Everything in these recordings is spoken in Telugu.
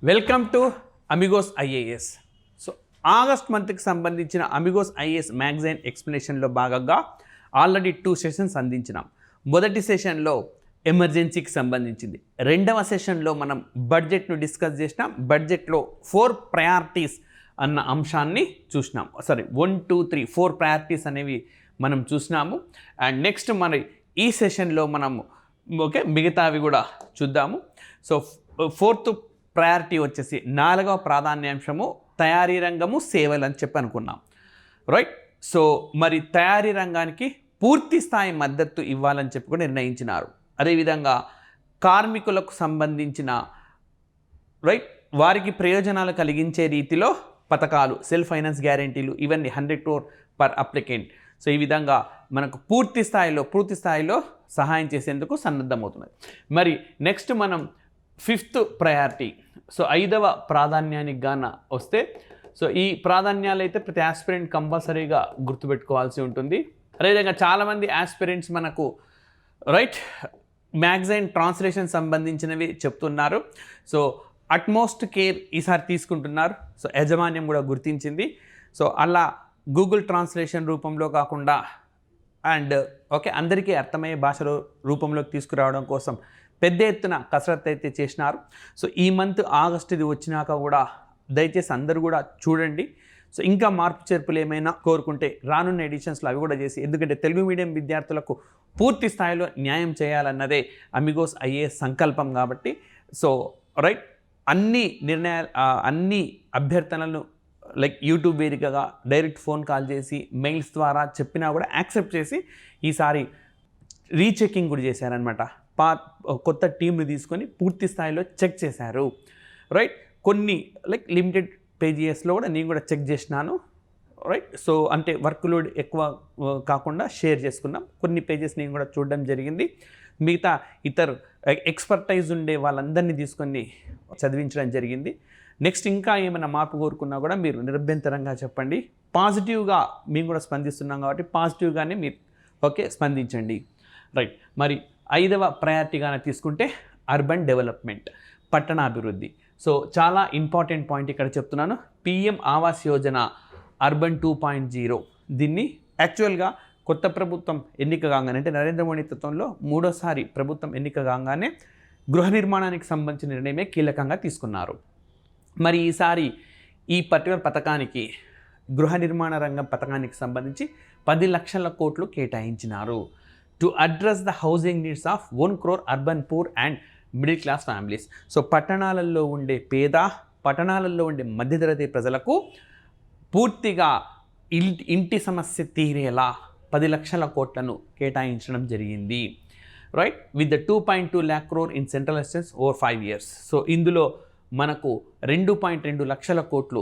Welcome to Amigos IAS. So August మంత్కి సంబంధించిన అమిగోస్ ఐఏఎస్ మ్యాగజైన్ ఎక్స్ప్లెనేషన్లో భాగంగా ఆల్రెడీ 2 సెషన్స్ అందించినాం. మొదటి సెషన్లో ఎమర్జెన్సీకి సంబంధించింది, రెండవ సెషన్లో మనం బడ్జెట్ను డిస్కస్ చేసినాం. బడ్జెట్లో 4 ప్రయారిటీస్ అన్న అంశాన్ని చూసినాం. 1, 2, 3 4 ప్రయారిటీస్ అనేవి మనం చూసినాము. అండ్ నెక్స్ట్ మరి ఈ సెషన్లో మనము మిగతావి కూడా చూద్దాము. సో 4th ప్రయారిటీ వచ్చేసి 4వ ప్రాధాన్యాంశము తయారీ రంగము సేవలు అని చెప్పి అనుకున్నాం, రైట్. సో మరి తయారీ రంగానికి పూర్తి స్థాయి మద్దతు ఇవ్వాలని చెప్పి కూడా నిర్ణయించినారు. అదేవిధంగా కార్మికులకు సంబంధించిన రైట్ వారికి ప్రయోజనాలు కలిగించే రీతిలో పథకాలు, సెల్ఫ్ ఫైనాన్స్ గ్యారెంటీలు, ఇవన్నీ 100 crore పర్ అప్లికెంట్. సో ఈ విధంగా మనకు పూర్తి స్థాయిలో సహాయం చేసేందుకు సన్నద్ధమవుతున్నది. మరి నెక్స్ట్ మనం 5th ప్రయారిటీ, సో 5వ ప్రాధాన్యానికి గాన వస్తే, సో ఈ ప్రాధాన్యాలు అయితే ప్రతి ఆస్పిరెంట్ కంపల్సరీగా గుర్తుపెట్టుకోవాల్సి ఉంటుంది. అదేవిధంగా చాలామంది ఆస్పిరెంట్స్ మనకు రైట్ మ్యాగజైన్ ట్రాన్స్లేషన్ సంబంధించినవి చెప్తున్నారు. సో అట్మోస్ట్ కేర్ ఈసారి తీసుకుంటున్నారు. సో యాజమాన్యం కూడా గుర్తించింది. సో అలా గూగుల్ ట్రాన్స్లేషన్ రూపంలో కాకుండా అండ్ అందరికీ అర్థమయ్యే భాషలో రూపంలోకి తీసుకురావడం కోసం పెద్ద ఎత్తున కసరత్తు అయితే చేసినారు. సో ఈ మంత్ ఆగస్ట్ ఇది వచ్చినాక కూడా దయచేసి అందరూ కూడా చూడండి. సో ఇంకా మార్పు చేర్పులు ఏమైనా కోరుకుంటే రానున్న ఎడిషన్స్లో అవి కూడా చేసి, ఎందుకంటే తెలుగు మీడియం విద్యార్థులకు పూర్తి స్థాయిలో న్యాయం చేయాలన్నదే అమిగోస్ ఐఏఎస్ సంకల్పం. కాబట్టి సో రైట్ అన్ని అభ్యర్థనలను లైక్ యూట్యూబ్ వేదికగా డైరెక్ట్ ఫోన్ కాల్ చేసి మెయిల్స్ ద్వారా చెప్పినా కూడా యాక్సెప్ట్ చేసి ఈసారి రీచెకింగ్ కూడా చేశారనమాట. కొత్త టీంని తీసుకొని పూర్తి స్థాయిలో చెక్ చేశారు, రైట్. కొన్ని లైక్ లిమిటెడ్ పేజెస్లో కూడా నేను కూడా చెక్ చేసినాను, రైట్. సో అంటే వర్క్ లోడ్ ఎక్కువ కాకుండా షేర్ చేసుకున్నాం. కొన్ని పేజెస్ నేను కూడా చూడడం జరిగింది. మిగతా ఇతర ఎక్స్పర్టైజ్ ఉండే వాళ్ళందరినీ తీసుకొని చదివించడం జరిగింది. నెక్స్ట్ ఇంకా ఏమైనా మార్పు కోరుకున్నా కూడా మీరు నిరభ్యంతరంగా చెప్పండి. పాజిటివ్గా మేము కూడా స్పందిస్తున్నాం కాబట్టి పాజిటివ్గానే మీరు స్పందించండి, రైట్. మరి 5వ ప్రయారిటీగానే తీసుకుంటే అర్బన్ డెవలప్మెంట్, పట్టణాభివృద్ధి. సో చాలా ఇంపార్టెంట్ పాయింట్ ఇక్కడ చెప్తున్నాను. పిఎం ఆవాస్ యోజన అర్బన్ 2.0 దీన్ని యాక్చువల్గా కొత్త ప్రభుత్వం ఎన్నిక కాగానే, అంటే నరేంద్ర మోడీ నేతృత్వంలో 3వసారి ప్రభుత్వం ఎన్నిక కాగానే గృహ నిర్మాణానికి సంబంధించిన నిర్ణయమే కీలకంగా తీసుకున్నారు. మరి ఈసారి ఈ పర్టికులర్ పథకానికి, గృహ నిర్మాణ రంగం పథకానికి సంబంధించి 10 లక్షల కోట్లు కేటాయించినారు. To address the housing needs of 1 crore urban poor and middle class families. So పట్టణాలలో ఉండే పట్టణాలలో ఉండే మధ్యతరగతి ప్రజలకు పూర్తిగా ఇంటి సమస్య తీరేలా 10 లక్షల కోట్లను కేటాయించడం జరిగింది, right. With the 2.2 lakh crore in central assistance over 5 years. So ఇందులో మనకు 2.2 లక్షల కోట్లు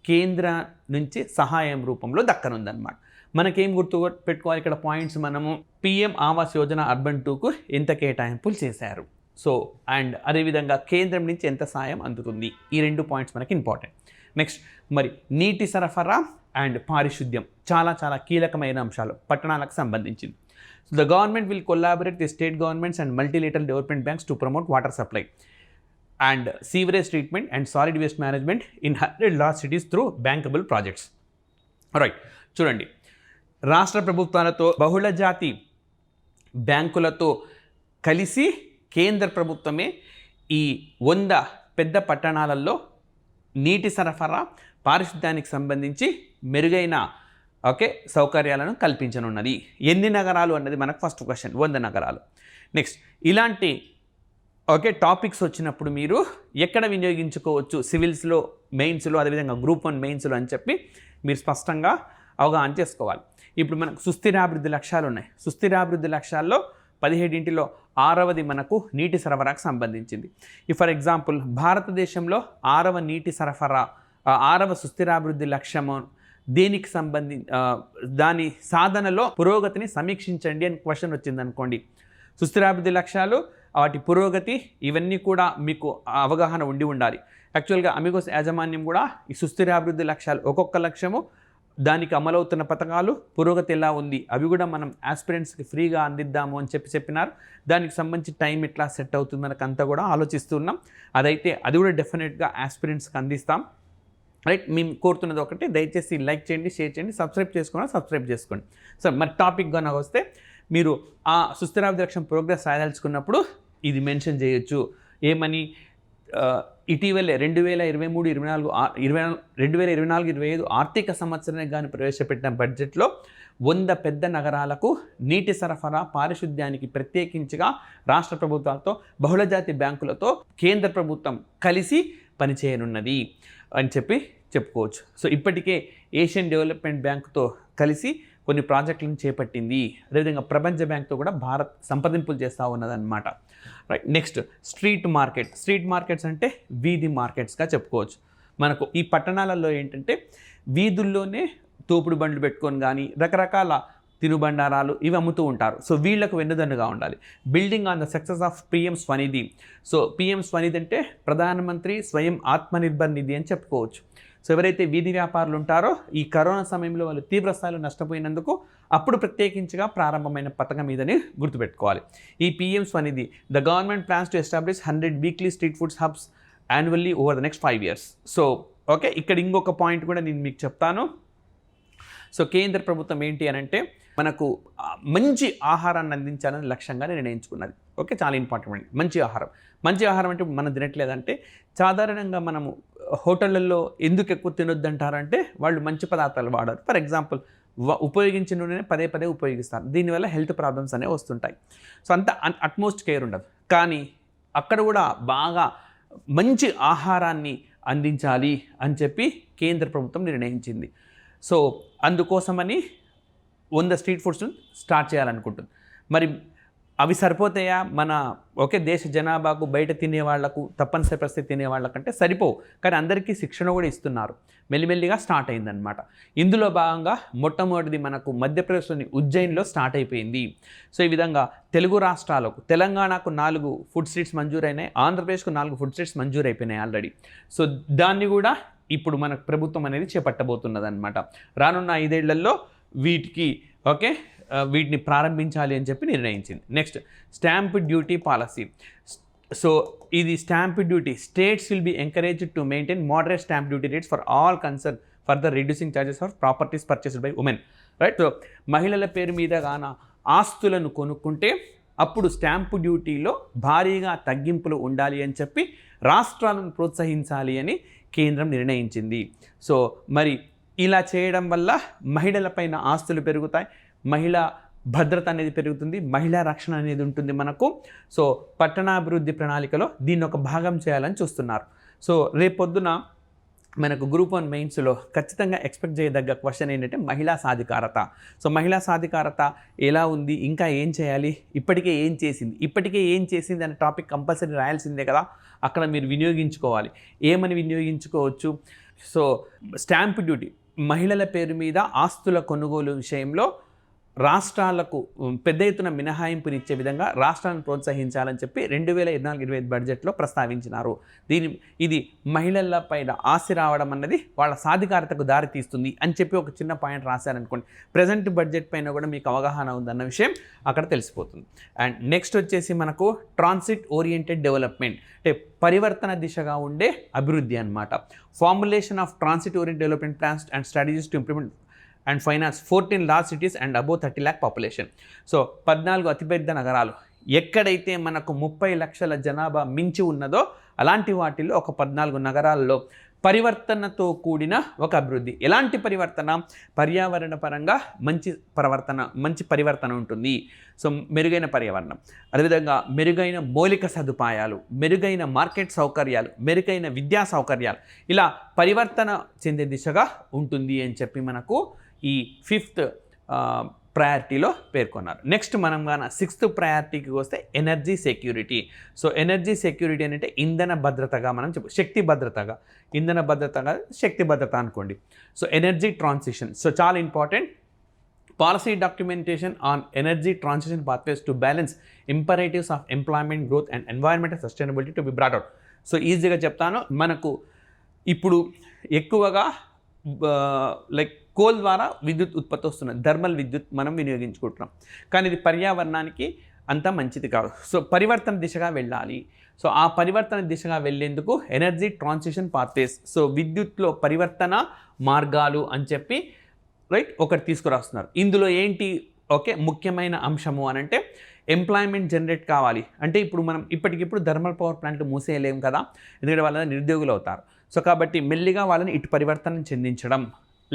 కేంద్ర నుంచి సహాయం రూపంలో దక్కనుందన్నమాట. మనకేం గుర్తు పెట్టుకోవాలి ఇక్కడ పాయింట్స్, మనము పిఎం ఆవాస్ యోజన అర్బన్ 2కు ఎంత కేటాయింపులు చేశారు, సో అండ్ అదేవిధంగా కేంద్రం నుంచి ఎంత సాయం అందుతుంది, ఈ 2 పాయింట్స్ మనకి ఇంపార్టెంట్. నెక్స్ట్ మరి నీటి సరఫరా అండ్ పారిశుద్ధ్యం చాలా చాలా కీలకమైన అంశాలు పట్టణాలకు సంబంధించింది. So the government will collaborate the state governments and multilateral development banks to promote water supply and sewerage treatment and solid waste management in 100 large cities through bankable projects. Right, చూడండి, రాష్ట్ర ప్రభుత్వాలతో బహుళ జాతి బ్యాంకులతో కలిసి కేంద్ర ప్రభుత్వమే ఈ 100 పెద్ద పట్టణాలలో నీటి సరఫరా, పారిశుద్ధ్యానికి సంబంధించి మెరుగైన సౌకర్యాలను కల్పించనున్నది. ఎన్ని నగరాలు అన్నది మనకు ఫస్ట్ క్వశ్చన్. 100 నగరాలు. నెక్స్ట్ ఇలాంటి టాపిక్స్ వచ్చినప్పుడు మీరు ఎక్కడ వినియోగించుకోవచ్చు, సివిల్స్లో, మెయిన్స్లో, అదేవిధంగా గ్రూప్ 1 మెయిన్స్లో అని చెప్పి మీరు స్పష్టంగా అవగాహన చేసుకోవాలి. ఇప్పుడు మనకు సుస్థిరాభివృద్ధి లక్ష్యాలు ఉన్నాయి. సుస్థిరాభివృద్ధి లక్ష్యాల్లో 17 6వది మనకు నీటి సరఫరాకు సంబంధించింది. ఫర్ ఎగ్జాంపుల్ భారతదేశంలో 6వ సుస్థిరాభివృద్ధి లక్ష్యము దేనికి దాని సాధనలో పురోగతిని సమీక్షించండి అని క్వశ్చన్ వచ్చిందనుకోండి. సుస్థిరాభివృద్ధి లక్ష్యాలు, వాటి పురోగతి, ఇవన్నీ కూడా మీకు అవగాహన ఉండాలి. యాక్చువల్గా అమిగోస్ యాజమాన్యం కూడా ఈ సుస్థిరాభివృద్ధి లక్ష్యాలు ఒక్కొక్క లక్ష్యము దానికి అమలవుతున్న పథకాలు పురోగతి ఎలా ఉంది అవి కూడా మనం ఆస్పిరెంట్స్కి ఫ్రీగా అందిద్దాము అని చెప్పినారు. దానికి సంబంధించి టైం ఎట్లా సెట్ అవుతుంది మనకు అంతా కూడా ఆలోచిస్తున్నాం. అది కూడా డెఫినెట్గా ఆస్పిరెంట్స్కి అందిస్తాం. రైట్, మేము కోరుతున్నది ఒకటి, దయచేసి లైక్ చేయండి, షేర్ చేయండి, సబ్స్క్రైబ్ చేసుకోండి. సో మరి టాపిక్గా నాకు వస్తే మీరు ఆ సుస్థిరాభివృద్ధి లక్ష్యం ప్రోగ్రెస్ రాయదలుచుకున్నప్పుడు ఇది మెన్షన్ చేయొచ్చు. ఏమని, ఇటీవలే 2023-24-25 ఆర్థిక సంవత్సరానికి కానీ ప్రవేశపెట్టిన బడ్జెట్లో 100 పెద్ద నగరాలకు నీటి సరఫరా పారిశుద్ధ్యానికి ప్రత్యేకించిగా రాష్ట్ర ప్రభుత్వాలతో బహుళజాతి బ్యాంకులతో కేంద్ర ప్రభుత్వం కలిసి పనిచేయనున్నది అని చెప్పుకోవచ్చు. సో ఇప్పటికే ఏషియన్ డెవలప్మెంట్ బ్యాంకుతో కలిసి కొన్ని ప్రాజెక్టులను చేపట్టింది. అదేవిధంగా ప్రపంచ బ్యాంక్తో కూడా భారత్ సంప్రదింపులు చేస్తూ ఉన్నదన్నమాట. రైట్, నెక్స్ట్ స్ట్రీట్ మార్కెట్స్ అంటే వీధి మార్కెట్స్గా చెప్పుకోవచ్చు. మనకు ఈ పట్టణాలలో ఏంటంటే వీధుల్లోనే తోపుడు బండ్లు పెట్టుకొని కానీ రకరకాల తినుబండారాలు ఇవి అమ్ముతూ ఉంటారు. సో వీళ్లకు వెన్నుదన్నుగా ఉండాలి. Building on the success of PM Svanidhi. So PM Svanidhi అంటే ప్రధానమంత్రి స్వయం ఆత్మనిర్భర్ నిధి అని చెప్పుకోవచ్చు. సో ఎవరైతే వీధి వ్యాపారులు ఉంటారో ఈ కరోనా సమయంలో వాళ్ళు తీవ్ర స్థాయిలో నష్టపోయినందుకు అప్పుడు ప్రత్యేకించిగా ప్రారంభమైన పథకం ఇదని గుర్తుపెట్టుకోవాలి. ఈ PM Svanidhi the government plans to establish 100 weekly street foods hubs annually over the next 5 years. So okay, ఇక్కడ ఇంకొక పాయింట్ కూడా నేను మీకు చెప్తాను. సో కేంద్ర ప్రభుత్వం ఏంటి అని అంటే మనకు మంచి ఆహారాన్ని అందించాలని లక్ష్యంగా నిర్ణయించుకున్నది. ఓకే, చాలా ఇంపార్టెంట్. మంచి ఆహారం అంటే మనం తినట్లేదంటే సాధారణంగా మనము హోటళ్ళల్లో ఎందుకు ఎక్కువ తినొద్దంటారంటే వాళ్ళు మంచి పదార్థాలు వాడరు. ఫర్ ఎగ్జాంపుల్ ఉపయోగించిన నూనె పదే ఉపయోగిస్తారు. దీనివల్ల హెల్త్ ప్రాబ్లమ్స్ అనేవి వస్తుంటాయి. సో అంత అట్మోస్ట్ కేర్ ఉండదు. కానీ అక్కడ కూడా బాగా మంచి ఆహారాన్ని అందించాలి అని చెప్పి కేంద్ర ప్రభుత్వం నిర్ణయించింది. సో అందుకోసమని 100 స్ట్రీట్ ఫుడ్స్ను స్టార్ట్ చేయాలనుకుంటుంది. మరి అవి సరిపోతాయా? దేశ జనాభాకు బయట తినేవాళ్లకు తప్పనిసరి పరిస్థితి తినేవాళ్ళకంటే సరిపోవు. కానీ అందరికీ శిక్షణ కూడా ఇస్తున్నారు. మెల్లిమెల్లిగా స్టార్ట్ అయిందనమాట. ఇందులో భాగంగా మొట్టమొదటిది మనకు మధ్యప్రదేశ్లోని ఉజ్జయిన్లో స్టార్ట్ అయిపోయింది. సో ఈ విధంగా తెలుగు రాష్ట్రాలకు, తెలంగాణకు 4 ఫుడ్ స్ట్రీట్స్ మంజూరైనాయి, ఆంధ్రప్రదేశ్కు 4 ఫుడ్ స్ట్రీట్స్ మంజూరైపోయినాయి ఆల్రెడీ. సో దాన్ని కూడా ఇప్పుడు మనకు ప్రభుత్వం అనేది చేపట్టబోతున్నది అనమాట. రానున్న 5 ఏళ్లలో వీటిని ప్రారంభించాలి అని చెప్పి నిర్ణయించింది. Next stamp duty policy. So ఇది stamp duty states will be encouraged to maintain moderate stamp duty rates for all concern further reducing charges for properties purchased by women. Right, so మహిళల పేరు మీద గాన ఆస్తులను కొనుక్కుంటే అప్పుడు స్టాంపు డ్యూటీలో భారీగా తగ్గింపులు ఉండాలి అని చెప్పి రాష్ట్రాలను ప్రోత్సహించాలి అని కేంద్రం నిర్ణయించింది. సో మరి ఇలా చేయడం వల్ల మహిళలపైన ఆస్తులు పెరుగుతాయి, మహిళా భద్రత అనేది పెరుగుతుంది, మహిళా రక్షణ అనేది ఉంటుంది మనకు. సో పట్టణాభివృద్ధి ప్రణాళికలో దీన్ని ఒక భాగం చేయాలని చూస్తున్నారు. సో రేపొద్దున మనకు గ్రూప్ 1 మెయిన్స్లో ఖచ్చితంగా ఎక్స్పెక్ట్ చేయదగ్గ క్వశ్చన్ ఏంటంటే మహిళా సాధికారత. సో మహిళా సాధికారత ఎలా ఉంది, ఇంకా ఏం చేయాలి, ఇప్పటికే ఏం చేసింది అనే టాపిక్ కంపల్సరీ రాయాల్సిందే కదా. అక్కడ మీరు వినియోగించుకోవాలి. ఏమని వినియోగించుకోవచ్చు? సో స్టాంప్ డ్యూటీ, మహిళల పేరు మీద ఆస్తుల కొనుగోలు విషయంలో రాష్ట్రాలకు పెద్ద ఎత్తున మినహాయింపునిచ్చే విధంగా రాష్ట్రాలను ప్రోత్సహించాలని చెప్పి 2024-25 బడ్జెట్లో ప్రస్తావించినారు. ఇది మహిళల పైన ఆస్తి రావడం అన్నది వాళ్ళ సాధికారతకు దారితీస్తుంది అని చెప్పి ఒక చిన్న పాయింట్ రాశారనుకోండి, ప్రజెంట్ బడ్జెట్ పైన కూడా మీకు అవగాహన ఉందన్న విషయం అక్కడ తెలిసిపోతుంది. అండ్ నెక్స్ట్ వచ్చేసి మనకు ట్రాన్సిట్ ఓరియంటెడ్ డెవలప్మెంట్, అంటే పరివర్తన దిశగా ఉండే అభివృద్ధి అన్నమాట. Formulation of transit oriented development plans and strategies to implement and finance 14 large cities and above 30 lakh population. So 14 అతిపెద్ద నగరాలు, ఎక్కడైతే మనకు 30 లక్షల జనాభా మించి ఉన్నదో అలాంటి వాటిల్లో ఒక 14 నగరాల్లో పరివర్తనతో కూడిన ఒక అభివృద్ధి. ఎలాంటి పరివర్తన? పర్యావరణ పరంగా మంచి పరివర్తన ఉంటుంది. సో మెరుగైన పర్యావరణం, అదేవిధంగా మెరుగైన మౌలిక సదుపాయాలు, మెరుగైన మార్కెట్ సౌకర్యాలు, మెరుగైన విద్యా సౌకర్యాలు, ఇలా పరివర్తన చెందే దిశగా ఉంటుంది అని చెప్పి మనకు ఈ 5th ప్రయారిటీలో పేర్కొన్నారు. నెక్స్ట్ మనం గాన 6th ప్రయారిటీకి వస్తే energy security. So energy security అంటే ఇంధన భద్రతగా మనం శక్తి భద్రతగా, ఇంధన భద్రతగా శక్తి భద్రత అనుకోండి. సో ఎనర్జీ ట్రాన్సిషన్, సో చాలా important. Policy documentation on energy transition pathways to balance imperatives of employment growth and environmental sustainability to be brought out. So ఈజీగా చెప్తాను, మనకు ఇప్పుడు ఎక్కువగా కోల్ ద్వారా విద్యుత్ ఉత్పత్తి వస్తున్నది, థర్మల్ విద్యుత్ మనం వినియోగించుకుంటున్నాం. కానీ ఇది పర్యావరణానికి అంత మంచిది కాదు. సో పరివర్తన దిశగా వెళ్ళాలి. సో ఆ పరివర్తన దిశగా వెళ్ళేందుకు ఎనర్జీ ట్రాన్సిషన్ పాత్వేస్, సో విద్యుత్లో పరివర్తన మార్గాలు అని చెప్పి రైట్ ఒకటి తీసుకురాస్తున్నారు. ఇందులో ఏంటి ముఖ్యమైన అంశము అని అంటే ఎంప్లాయ్మెంట్ జనరేట్ కావాలి. అంటే ఇప్పుడు మనం ఇప్పటికిప్పుడు థర్మల్ పవర్ ప్లాంట్లు మూసేయలేము కదా, ఎందుకంటే వాళ్ళ నిరుద్యోగులు అవుతారు. సో కాబట్టి మెల్లిగా వాళ్ళని ఇటు పరివర్తన చెందించడం,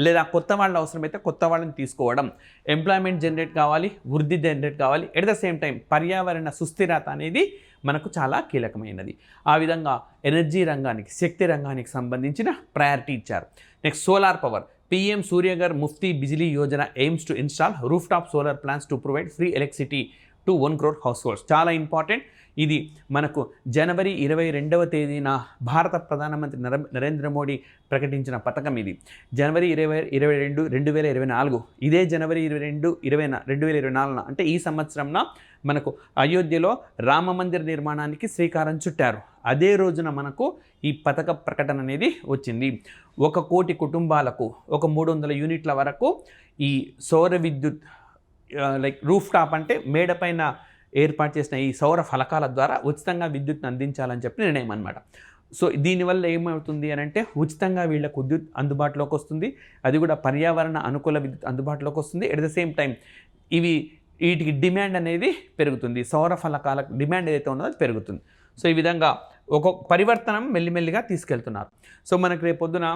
లేదా కొత్త వాళ్ళు అవసరమైతే కొత్త వాళ్ళని తీసుకోవడం, ఎంప్లాయ్మెంట్ జనరేట్ కావాలి, వృద్ధి జనరేట్ కావాలి. ఎట్ ద సేమ్ టైం పర్యావరణ సుస్థిరత అనేది మనకు చాలా కీలకమైనది. ఆ విధంగా ఎనర్జీ రంగానికి, శక్తి రంగానికి సంబంధించిన ప్రయారిటీ ఇచ్చారు. Next solar power. PM Suryaghar Muft Bijli Yojana aims to install roof top solar plants to provide free electricity to 1 crore house holds. చాలా ఇంపార్టెంట్. ఇది మనకు జనవరి 22వ తేదీన భారత ప్రధానమంత్రి నరేంద్ర మోడీ ప్రకటించిన పథకం. ఇది జనవరి 22, 2024. ఇదే జనవరి 22, 2024 అంటే ఈ సంవత్సరంన మనకు అయోధ్యలో రామ మందిర నిర్మాణానికి శ్రీకారం చుట్టారు. అదే రోజున మనకు ఈ పథక ప్రకటన అనేది వచ్చింది. 1 కోటి కుటుంబాలకు 300 యూనిట్ల వరకు ఈ సౌర విద్యుత్ రూఫ్ టాప్ అంటే మేడపైన ఏర్పాటు చేసిన ఈ సౌర ఫలకాల ద్వారా ఉచితంగా విద్యుత్ను అందించాలని చెప్పి నిర్ణయం అనమాట. సో దీనివల్ల ఏమవుతుంది అని అంటే ఉచితంగా వీళ్ళకు విద్యుత్ అందుబాటులోకి వస్తుంది, అది కూడా పర్యావరణ అనుకూల విద్యుత్ అందుబాటులోకి వస్తుంది. ఎట్ ద సేమ్ టైం వీటికి డిమాండ్ అనేది పెరుగుతుంది, సౌర ఫలకాలకు డిమాండ్ ఏదైతే ఉన్నదో అది పెరుగుతుంది. సో ఈ విధంగా ఒక పరివర్తనం మెల్లిమెల్లిగా తీసుకెళ్తున్నారు. సో మనకు రేపొద్దున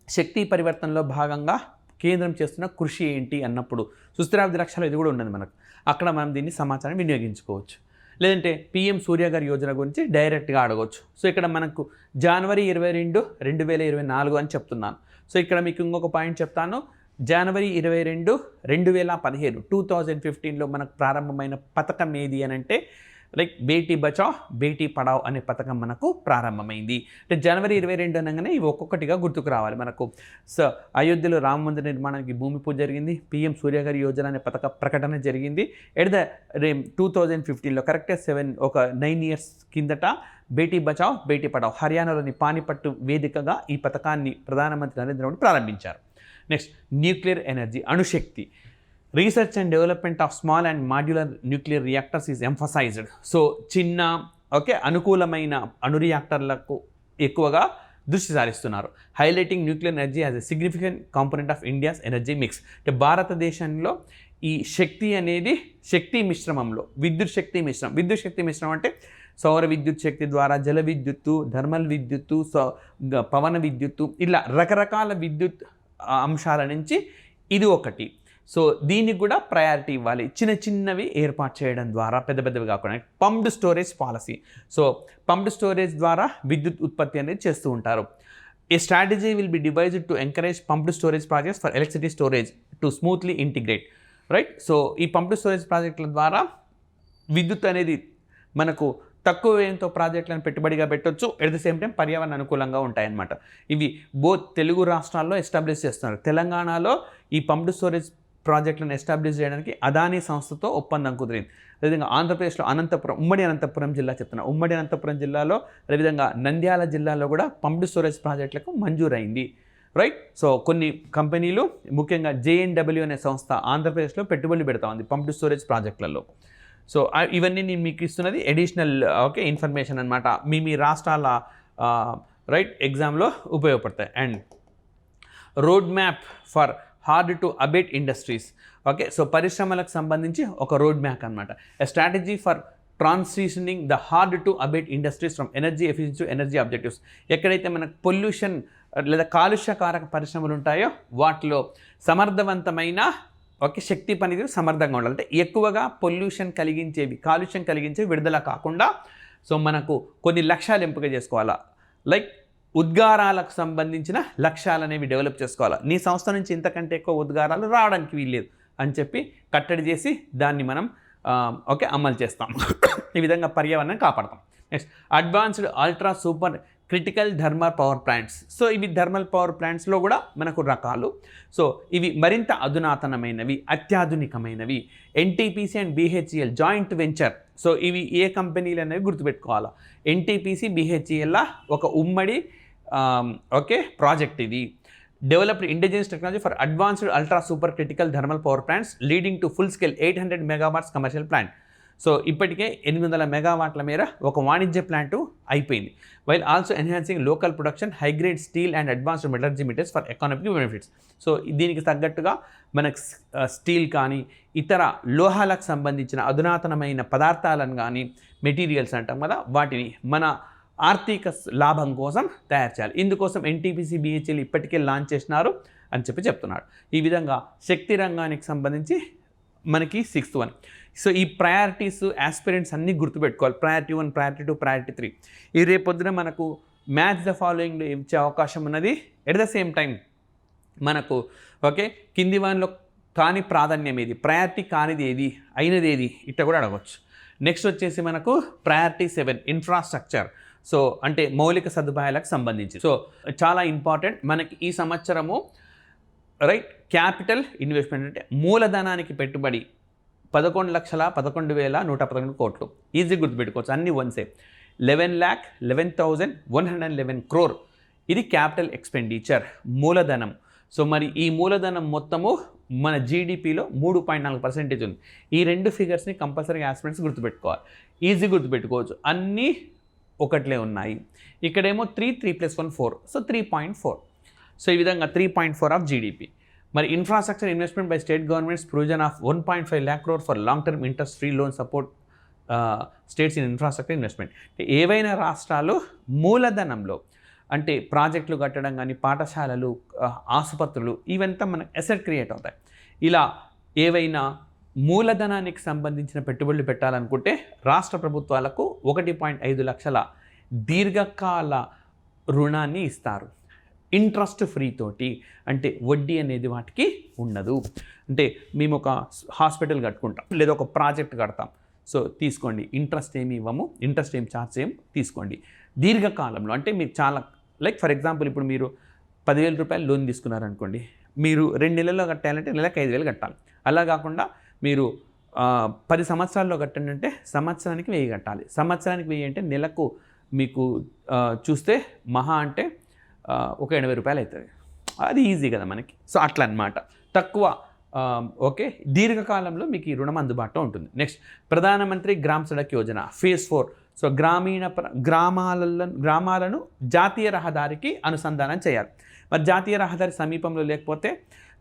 శక్తి పరివర్తనలో భాగంగా కేంద్రం చేస్తున్న కృషి ఏంటి అన్నప్పుడు సుస్థిరాభివృద్ధి లక్ష్యాలు ఇది కూడా ఉన్నది మనకు. అక్కడ మనం దీన్ని సమాచారం వినియోగించుకోవచ్చు. లేదంటే PM సూర్యగర్ యోజన గురించి డైరెక్ట్గా అడగవచ్చు. సో ఇక్కడ మనకు జనవరి 22, 2024 అని చెప్తున్నాను. సో ఇక్కడ మీకు ఇంకొక పాయింట్ చెప్తాను. జనవరి 22, 2015 2015లో మనకు ప్రారంభమైన పథకం ఏది అని అంటే బేటీ బచావ్ బేటీ పడావ్ అనే పథకం మనకు ప్రారంభమైంది. అంటే జనవరి 22 అనగానే ఇవి ఒక్కొక్కటిగా గుర్తుకు రావాలి మనకు. సో అయోధ్యలో రామ మందిర నిర్మాణానికి భూమి పూజ జరిగింది, PM సూర్యగర్ యోజన అనే పథక ప్రకటన జరిగింది. 2015లో కరెక్ట్గా 9 years కిందట బేటీ బచావ్ బేటీ పడావ్ హర్యానాలోని పానిపట్టు వేదికగా ఈ పథకాన్ని ప్రధానమంత్రి నరేంద్ర మోడీ ప్రారంభించారు. నెక్స్ట్ న్యూక్లియర్ ఎనర్జీ, అణుశక్తి. Research and development of small and modular nuclear reactors is emphasised. So చిన్న అనుకూలమైన అణు రియాక్టర్లకు ఎక్కువగా దృష్టి సారిస్తున్నారు. Highlighting nuclear energy as a significant component of India's energy mix. అంటే భారతదేశంలో ఈ శక్తి అనేది శక్తి మిశ్రమంలో విద్యుత్ శక్తి మిశ్రమం అంటే సౌర విద్యుత్ శక్తి ద్వారా జల విద్యుత్తు, థర్మల్ విద్యుత్తు, పవన విద్యుత్తు, ఇలా రకరకాల విద్యుత్ అంశాల నుంచి ఇది ఒకటి. సో దీనికి కూడా ప్రయారిటీ ఇవ్వాలి. చిన్నవి ఏర్పాటు చేయడం ద్వారా, పెద్దవి కాకుండా. Pumped storage policy. So pumped storage ద్వారా విద్యుత్ ఉత్పత్తి అనేది చేస్తూ ఉంటారు. A strategy will be devised to encourage pumped storage projects for electricity storage to smoothly integrate. Right. So ఈ పంప్డ్ స్టోరేజ్ ప్రాజెక్టుల ద్వారా విద్యుత్ అనేది మనకు తక్కువ వ్యయంతో ప్రాజెక్టులను పెట్టుబడిగా పెట్టవచ్చు. ఎట్ ద సేమ్ టైం పర్యావరణ అనుకూలంగా ఉంటాయన్నమాట. ఇవి తెలుగు రాష్ట్రాల్లో ఎస్టాబ్లిష్ చేస్తున్నారు. తెలంగాణలో ఈ పంప్డ్ స్టోరేజ్ ప్రాజెక్టులను ఎస్టాబ్లిష్ చేయడానికి అదానీ సంస్థతో ఒప్పందం కుదిరింది. అదేవిధంగా ఆంధ్రప్రదేశ్లో ఉమ్మడి అనంతపురం జిల్లాలో, అదేవిధంగా నంద్యాల జిల్లాలో కూడా పంప్డ్ స్టోరేజ్ ప్రాజెక్టులకు మంజూరైంది. రైట్. సో కొన్ని కంపెనీలు, ముఖ్యంగా JNW అనే సంస్థ ఆంధ్రప్రదేశ్లో పెట్టుబడులు పెడతా ఉంది పంప్డ్ స్టోరేజ్ ప్రాజెక్టులలో. సో ఇవన్నీ నేను మీకు ఇస్తున్నది అడిషనల్ ఇన్ఫర్మేషన్ అనమాట. మీ రాష్ట్రాల ఎగ్జామ్లో ఉపయోగపడతాయి. And road map for hard to abate industries. So పరిశ్రమలకు సంబంధించి ఒక రోడ్ మ్యాప్ అనమాట. A strategy for transitioning the hard to abate industries from energy efficiency to energy objectives. ఎక్కడైతే మనకు పొల్యూషన్ లేదా కాలుష్యకారక పరిశ్రమలు ఉంటాయో వాటిలో సమర్థవంతమైన శక్తి పనితీరు సమర్థంగా ఉండాలి. అంటే ఎక్కువగా కాలుష్యం కలిగించేవి విడుదల కాకుండా సో మనకు కొన్ని లక్ష్యాలు ఎంపిక చేసుకోవాలా. ఉద్గారాలకు సంబంధించిన లక్ష్యాలు అనేవి డెవలప్ చేసుకోవాలి. నీ సంస్థ నుంచి ఇంతకంటే ఎక్కువ ఉద్గారాలు రావడానికి వీల్లేదు అని చెప్పి కట్టడి చేసి దాన్ని మనం అమలు చేస్తాం. ఈ విధంగా పర్యావరణాన్ని కాపాడతాం. Next advanced ultra super critical thermal power plants. So ఇవి థర్మల్ పవర్ ప్లాంట్స్లో కూడా మనకు రకాలు. సో ఇవి మరింత అధునాతనమైనవి, అత్యాధునికమైనవి. NTPC and BHEL joint venture. So ఇవి ఏ కంపెనీలు అనేవి గుర్తుపెట్టుకోవాలా. NTPC BHEL ఒక ఉమ్మడి ప్రాజెక్ట్ ఇది. Developed indigenous technology for advanced ultra super critical thermal power plants leading to full scale 800 megawatts commercial plant. So ఇప్పటికే 800 మెగావాట్ల మేర ఒక వాణిజ్య ప్లాంటు అయిపోయింది. While also enhancing local production high grade steel and advanced metallurgy materials for economic benefits. So దీనికి తగ్గట్టుగా మనకు స్టీల్ కానీ ఇతర లోహాలకు సంబంధించిన అధునాతనమైన పదార్థాలను కానీ మెటీరియల్స్ అంటాం కదా, వాటిని మన ఆర్థిక లాభం కోసం తయారు చేయాలి. ఇందుకోసం ఎన్టీపీసీ బిహెచ్ఎల్ ఇప్పటికే లాంచ్ చేసినారు అని చెప్తున్నాడు. ఈ విధంగా శక్తి రంగానికి సంబంధించి మనకి 6th వన్. సో ఈ ప్రయారిటీస్ ఆస్పిరెంట్స్ అన్నీ గుర్తుపెట్టుకోవాలి. Priority 1, priority 2, priority 3. ఈ రేపొద్దున మనకు మ్యాచ్ ద ఫాలోయింగ్ ఇచ్చే అవకాశం ఉన్నది. ఎట్ ద సేమ్ టైం మనకు ఓకే కింది వానిలో కాని ప్రాధాన్యం ఏది, ప్రయారిటీ కానిది ఏది, అయినది ఏది, ఇట్లా కూడా అడగవచ్చు. నెక్స్ట్ వచ్చేసి మనకు ప్రయారిటీ 7 ఇన్ఫ్రాస్ట్రక్చర్. సో అంటే మౌలిక సదుపాయాలకు సంబంధించి. సో చాలా ఇంపార్టెంట్ మనకి ఈ సంవత్సరము రైట్. క్యాపిటల్ ఇన్వెస్ట్మెంట్ అంటే మూలధనానికి పెట్టుబడి 11,11,111 కోట్లు. ఈజీ గుర్తుపెట్టుకోవచ్చు, అన్ని వన్సే. 11,11,111 crore ఇది క్యాపిటల్ ఎక్స్పెండిచర్, మూలధనం. సో మరి ఈ మూలధనం మొత్తము మన జీడిపిలో 3.4% ఉంది. ఈ రెండు ఫిగర్స్ని కంపల్సరీగా ఆస్పిరెంట్స్ గుర్తుపెట్టుకోవాలి. ఈజీ గుర్తుపెట్టుకోవచ్చు, అన్నీ ఒకట్లే ఉన్నాయి. ఇక్కడేమో 3 + 1 4, సో 3.4. సో ఈ విధంగా 3.4 ఆఫ్ జీడిపి. మరి infrastructure investment by state governments provision of 1.5 lakh crore for long term interest free loan support states in infrastructure investment. ఏవైనా రాష్ట్రాలు మూలధనంలో అంటే ప్రాజెక్టులు కట్టడం కానీ, పాఠశాలలు, ఆసుపత్రులు, ఇవంతా మనకు అసెట్ క్రియేట్ అవుతాయి. ఇలా ఏవైనా మూలధనానికి సంబంధించిన పెట్టుబడులు పెట్టాలనుకుంటే రాష్ట్ర ప్రభుత్వాలకు 1.5 లక్షల దీర్ఘకాల రుణాన్ని ఇస్తారు, ఇంట్రెస్ట్ ఫ్రీ తోటి. అంటే వడ్డీ అనేది వాటికి ఉండదు. అంటే మేము ఒక హాస్పిటల్ కట్టుకుంటాం లేదా ఒక ప్రాజెక్ట్ కడతాం, సో తీసుకోండి, ఇంట్రెస్ట్ ఏమి ఇవ్వము, ఇంట్రెస్ట్ ఏం ఛార్జ్ చేయము, తీసుకోండి. దీర్ఘకాలంలో అంటే మీరు చాలా లైక్ ఫర్ ఎగ్జాంపుల్ ఇప్పుడు మీరు 10,000 రూపాయలు లోన్ తీసుకున్నారనుకోండి, మీరు 2 నెలల్లో కట్టాలంటే నెలకు 5,000 కట్టాలి. అలా కాకుండా మీరు 10 సంవత్సరాల్లో కట్టండి అంటే సంవత్సరానికి 1,000 కట్టాలి. సంవత్సరానికి 1,000 అంటే నెలకు మీకు చూస్తే మహా అంటే ఒక 80 రూపాయలు అవుతుంది. అది ఈజీ కదా మనకి. సో అట్లా అన్నమాట. తక్కువ ఓకే దీర్ఘకాలంలో మీకు ఈ రుణం అందుబాటులో ఉంటుంది. నెక్స్ట్ ప్రధానమంత్రి gram Sadak Yojana phase 4. So గ్రామాలను జాతీయ రహదారికి అనుసంధానం చేయాలి. మరి జాతీయ రహదారి సమీపంలో లేకపోతే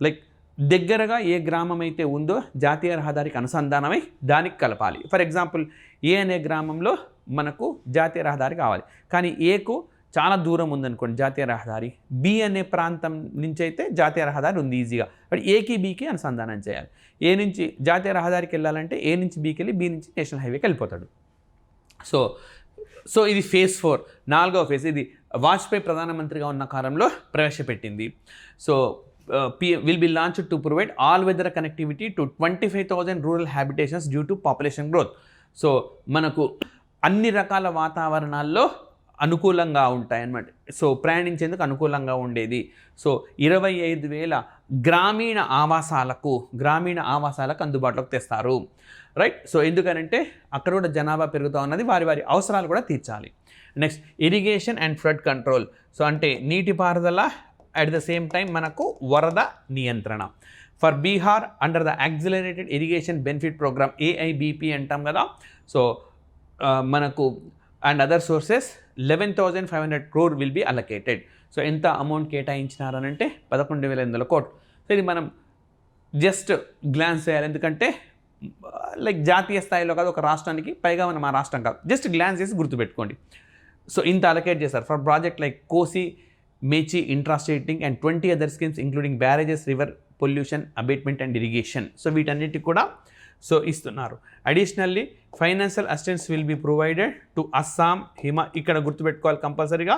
లైక్ దగ్గరగా ఏ గ్రామం అయితే ఉందో జాతీయ రహదారికి అనుసంధానమై దానికి కలపాలి. ఫర్ ఎగ్జాంపుల్ ఏ అనే గ్రామంలో మనకు జాతీయ రహదారి కావాలి, కానీ ఏకు చాలా దూరం ఉందనుకోండి జాతీయ రహదారి, బి అనే ప్రాంతం నుంచి అయితే జాతీయ రహదారి ఉంది ఈజీగా, బట్ ఏకి బీకి అనుసంధానం చేయాలి. ఏ నుంచి జాతీయ రహదారికి వెళ్ళాలంటే ఏ నుంచి బీకి వెళ్ళి బి నుంచి నేషనల్ హైవేకి వెళ్ళిపోతాడు. సో ఇది phase 4, 4వ ఫేజ్. ఇది వాజ్పేయి ప్రధానమంత్రిగా ఉన్న కాలంలో ప్రవేశపెట్టింది. So will be launched to provide all weather connectivity to 25,000 rural habitations due to population growth. So మనకు అన్ని రకాల వాతావరణాల్లో అనుకూలంగా ఉంటాయన్నమాట. సో ప్రయాణించేందుకు అనుకూలంగా ఉండేది. సో 25,000 గ్రామీణ ఆవాసాలకు అందుబాటులోకి తెస్తారు, రైట్. సో ఎందుకనంటే అక్కడ కూడా జనాభా పెరుగుతూ ఉన్నది, వారి అవసరాలు కూడా తీర్చాలి. Next irrigation and flood control. So అంటే నీటిపారుదల, అట్ ద సేమ్ టైం మనకు వరద నియంత్రణ. For Bihar under the accelerated irrigation benefit programme AIBP అంటాం కదా. సో మనకు and other sources 11,500 crore will be allocated. So ఎంత అమౌంట్ కేటాయించినారనంటే 11,800 కోట్లు. సో ఇది మనం జస్ట్ గ్లాన్స్ చేయాలి, ఎందుకంటే లైక్ జాతీయ స్థాయిలో కాదు, ఒక రాష్ట్రానికి పైగా మనం ఆ రాష్ట్రం కాదు, జస్ట్ గ్లాన్స్ చేసి గుర్తుపెట్టుకోండి. సో ఇంత అలొకేట్ చేస్తారు for project like Kosi Mechi intrastate and 20 other schemes including barrages, river pollution abatement and irrigation. So వీటన్నిటికి కూడా సో ఇస్తున్నారు. Additionally financial assistance will be provided to Assam, ఇక్కడ గుర్తుపెట్టుకోవాలి కంపల్సరీగా,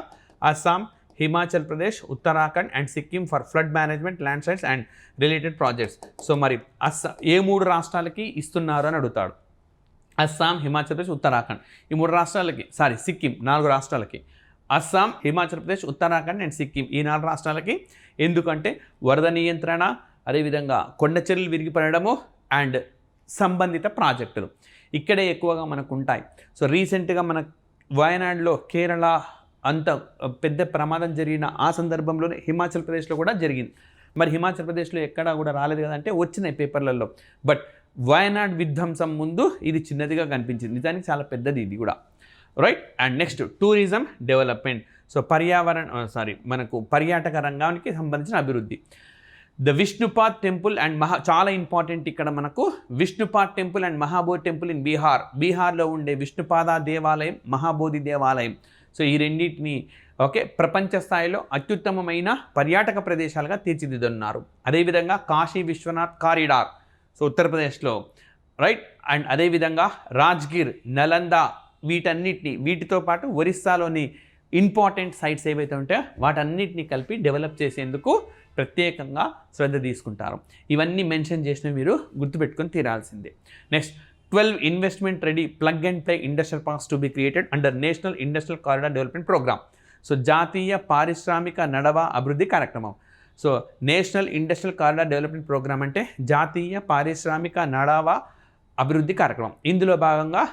Assam, Himachal Pradesh, Uttarakhand and Sikkim for flood management, landslides and related projects. So మరి ఏ 3 రాష్ట్రాలకి ఇస్తున్నారు అని అడుగుతాడు. అస్సాం, హిమాచల్ ప్రదేశ్, ఉత్తరాఖండ్, ఈ 3 రాష్ట్రాలకి, సిక్కిం 4 రాష్ట్రాలకి. అస్సాం, హిమాచల్ ప్రదేశ్, ఉత్తరాఖండ్ అండ్ సిక్కిం ఈ 4 రాష్ట్రాలకి. ఎందుకంటే వరద నియంత్రణ, అదేవిధంగా కొండ చర్యలు విరిగిపడము అండ్ సంబంధిత ప్రాజెక్టులు ఇక్కడే ఎక్కువగా మనకు ఉంటాయి. సో రీసెంట్గా మన వయనాడులో కేరళ అంత పెద్ద ప్రమాదం జరిగిన ఆ సందర్భంలోనే హిమాచల్ ప్రదేశ్లో కూడా జరిగింది. మరి హిమాచల్ ప్రదేశ్లో ఎక్కడా కూడా రాలేదు కదంటే వచ్చినాయి పేపర్లలో. బట్ వయనాడ్ విధ్వంసం ముందు ఇది చిన్నదిగా కనిపించింది, నిజానికి చాలా పెద్దది ఇది కూడా, right. And next tourism development. So మనకు పర్యాటక రంగానికి సంబంధించిన అభివృద్ధి. ద విష్ణుపాద్ టెంపుల్ అండ్ చాలా ఇంపార్టెంట్ ఇక్కడ మనకు Vishnupad temple and Mahabodhi temple in బీహార్లో ఉండే విష్ణుపాద దేవాలయం, మహాబోధి దేవాలయం. సో ఈ రెండింటిని ప్రపంచ స్థాయిలో అత్యుత్తమమైన పర్యాటక ప్రదేశాలుగా తీర్చిదిద్దున్నారు. అదేవిధంగా కాశీ విశ్వనాథ్ కారిడార్, సో ఉత్తరప్రదేశ్లో, రైట్. అండ్ అదేవిధంగా రాజ్గిర్, నలంద, వీటితో పాటు ఒరిస్సాలోని ఇంపార్టెంట్ సైట్స్ ఏవైతే ఉంటాయో వాటన్నిటిని కలిపి డెవలప్ చేసేందుకు ప్రత్యేకంగా శ్రద్ధ తీసుకుంటారు. ఇవన్నీ మెన్షన్ చేసిన మీరు గుర్తుపెట్టుకొని తీరాల్సిందే. Next 12 investment ready plug and play industrial parks to be created under national industrial corridor development programme. So జాతీయ పారిశ్రామిక నడవ అభివృద్ధి కార్యక్రమం. So national industrial corridor development programme అంటే జాతీయ పారిశ్రామిక నడవ అభివృద్ధి కార్యక్రమం. ఇందులో భాగంగా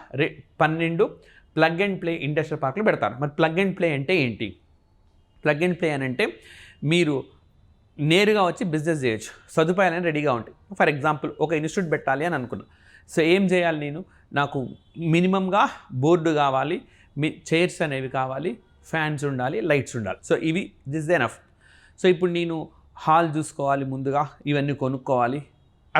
12 ప్లగ్ అండ్ ప్లే ఇండస్ట్రియల్ పార్కులు పెడతారు. మరి ప్లగ్ అండ్ ప్లే అంటే ఏంటి? ప్లగ్ అండ్ ప్లే అని అంటే మీరు నేరుగా వచ్చి బిజినెస్ చేయొచ్చు, సదుపాయాలని రెడీగా ఉంటాయి. ఫర్ ఎగ్జాంపుల్ ఒక ఇన్స్టిట్యూట్ పెట్టాలి అని అనుకున్నాను. సో ఏం చేయాలి, నాకు మినిమంగా బోర్డు కావాలి, చైర్స్ అనేవి కావాలి, ఫ్యాన్స్ ఉండాలి, లైట్స్ ఉండాలి. సో ఇవి దిస్ ఎనఫ్. సో ఇప్పుడు నేను హాల్ చూసుకోవాలి, ముందుగా ఇవన్నీ కొనుక్కోవాలి.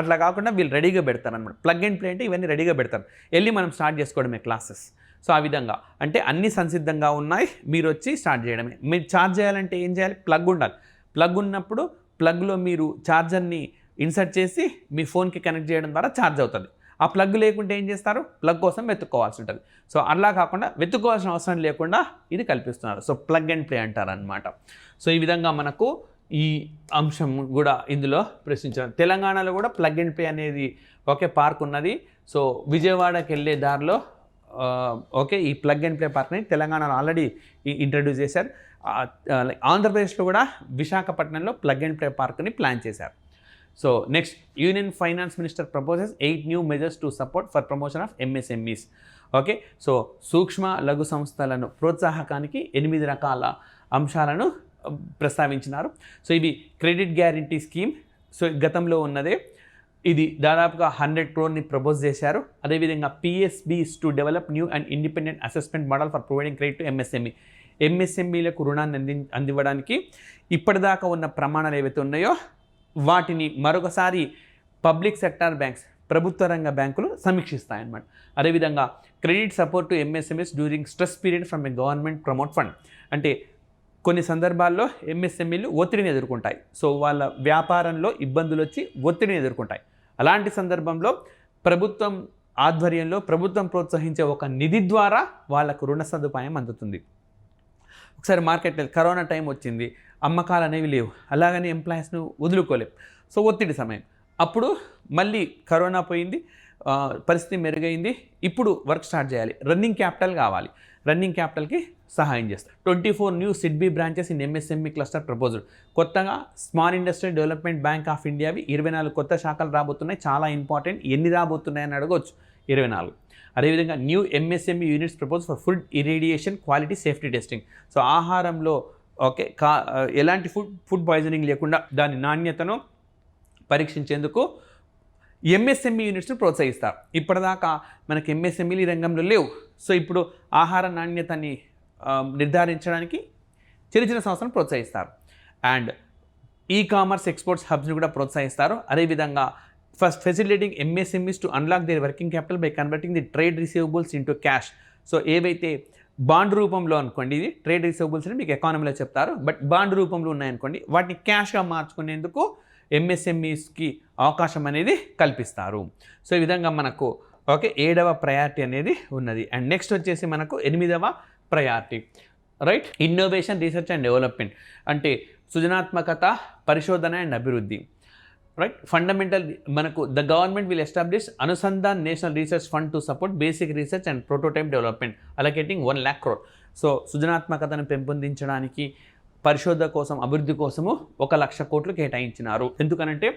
అట్లా కాకుండా వీళ్ళు రెడీగా పెడతారు అనమాట. ప్లగ్ అండ్ ప్లే అంటే ఇవన్నీ రెడీగా పెడతారు, వెళ్ళి మనం స్టార్ట్ చేసుకోవడమే క్లాసెస్. సో ఆ విధంగా అంటే అన్నీ సంసిద్ధంగా ఉన్నాయి, మీరు వచ్చి స్టార్ట్ చేయడమే. మీరు ఛార్జ్ చేయాలంటే ఏం చేయాలి? ప్లగ్ ఉండాలి. ప్లగ్ ఉన్నప్పుడు ప్లగ్లో మీరు ఛార్జర్ని ఇన్సర్ట్ చేసి మీ ఫోన్కి కనెక్ట్ చేయడం ద్వారా ఛార్జ్ అవుతుంది. ఆ ప్లగ్ లేకుంటే ఏం చేస్తారు? ప్లగ్ కోసం వెతుక్కోవాల్సి ఉంటుంది. సో అలా కాకుండా వెతుక్కోవాల్సిన అవసరం లేకుండా ఇది కల్పిస్తున్నారు. సో ప్లగ్ అండ్ ప్లే అంటారనమాట. సో ఈ విధంగా మనకు ఈ అంశం కూడా ఇందులో ప్రశ్నించారు. తెలంగాణలో కూడా ప్లగ్ అండ్ ప్లే అనేది పార్క్ ఉన్నది. సో విజయవాడకి వెళ్ళే దారిలో ఈ ప్లగ్ అండ్ ప్లే పార్క్ని తెలంగాణలో ఆల్రెడీ ఇంట్రడ్యూస్ చేశారు. ఆంధ్రప్రదేశ్లో కూడా విశాఖపట్నంలో ప్లగ్ అండ్ ప్లే పార్క్ని ప్లాన్ చేశారు. So next union finance minister proposes 8 new measures to support for promotion of MSMEs. So సూక్ష్మ లఘు సంస్థలను ప్రోత్సాహకానికి 8 రకాల అంశాలను ప్రస్తావించినారు. సో ఇవి క్రెడిట్ గ్యారంటీ స్కీమ్, సో గతంలో ఉన్నదే, ఇది దాదాపుగా 100 crore ప్రపోజ్ చేశారు. అదేవిధంగా PSBs to develop new and independent assessment model for providing credit to ఎంఎస్ఎంఈలకు రుణాన్ని అందివ్వడానికి ఇప్పటిదాకా ఉన్న ప్రమాణాలు ఏవైతే ఉన్నాయో వాటిని మరొకసారి పబ్లిక్ సెక్టార్ బ్యాంక్స్, ప్రభుత్వ రంగ బ్యాంకులు సమీక్షిస్తాయన్నమాట. అదేవిధంగా credit support to MSMEs during stress period from a government promote fund. అంటే కొన్ని సందర్భాల్లో ఎంఎస్ఎంఈలు ఒత్తిడిని ఎదుర్కొంటాయి. సో వాళ్ళ వ్యాపారంలో ఇబ్బందులు వచ్చి ఒత్తిడిని ఎదుర్కొంటాయి. అలాంటి సందర్భంలో ప్రభుత్వం ఆధ్వర్యంలో ప్రభుత్వం ప్రోత్సహించే ఒక నిధి ద్వారా వాళ్ళకు రుణ సదుపాయం అందుతుంది. ఒకసారి మార్కెట్లో కరోనా టైం వచ్చింది, అమ్మకాలు అనేవి లేవు, అలాగని ఎంప్లాయీస్ను వదులుకోలేవు. సో ఒత్తిడి సమయం. అప్పుడు మళ్ళీ కరోనా పోయింది, పరిస్థితి మెరుగైంది, ఇప్పుడు వర్క్ స్టార్ట్ చేయాలి, రన్నింగ్ క్యాపిటల్ కావాలి. రన్నింగ్ క్యాపిటల్కి సహాయం చేస్తారు. 24 new SIDBI branches in MSME cluster proposal. కొత్తగా small industrial development bank of ఇండియావి 24 కొత్త శాఖలు రాబోతున్నాయి. చాలా ఇంపార్టెంట్. ఎన్ని రాబోతున్నాయని అడగవచ్చు? 24. అదేవిధంగా new MSME units propose for food irradiation quality safety testing. So ఆహారంలో ఎలాంటి ఫుడ్ పాయిజనింగ్ లేకుండా దాని నాణ్యతను పరీక్షించేందుకు ఎంఎస్ఎంఈ యూనిట్స్ను ప్రోత్సహిస్తారు. ఇప్పటిదాకా మనకి ఎంఎస్ఎంఈ రంగంలో లేవు. సో ఇప్పుడు ఆహార నాణ్యతని నిర్ధారించడానికి చిన్న సంస్థలను ప్రోత్సహిస్తారు. అండ్ ఈ-కామర్స్ ఎక్స్పోర్ట్స్ హబ్స్ని కూడా ప్రోత్సహిస్తారు. అదేవిధంగా first facilitating MSMEs to unlock their working capital by converting the trade receivables into cash. So ఏవైతే బాండ్ రూపంలో అనుకోండి, ఇది ట్రేడ్ రిసీవబుల్స్ అని మీకు ఎకానమీలో చెప్తారు, బట్ బాండ్ రూపంలో ఉన్నాయనుకోండి, వాటిని క్యాష్గా మార్చుకునేందుకు ఎంఎస్ఎంఈస్కి అవకాశం అనేది కల్పిస్తారు. సో ఈ విధంగా మనకు 7వ ప్రయారిటీ అనేది ఉన్నది. అండ్ నెక్స్ట్ వచ్చేసి మనకు 8వ priority, right, innovation research and development. అంటే సృజనాత్మకత, పరిశోధన అండ్ అభివృద్ధి, రైట్. ఫండమెంటల్ మనకు the government will establish Anusandhan national research fund to support basic research and prototype development allocating 1 lakh crore. So సృజనాత్మకతను పెంపొందించడానికి, పరిశోధన కోసం, అభివృద్ధి కోసము 1 లక్ష కోట్లు కేటాయించినారు. ఎందుకనంటే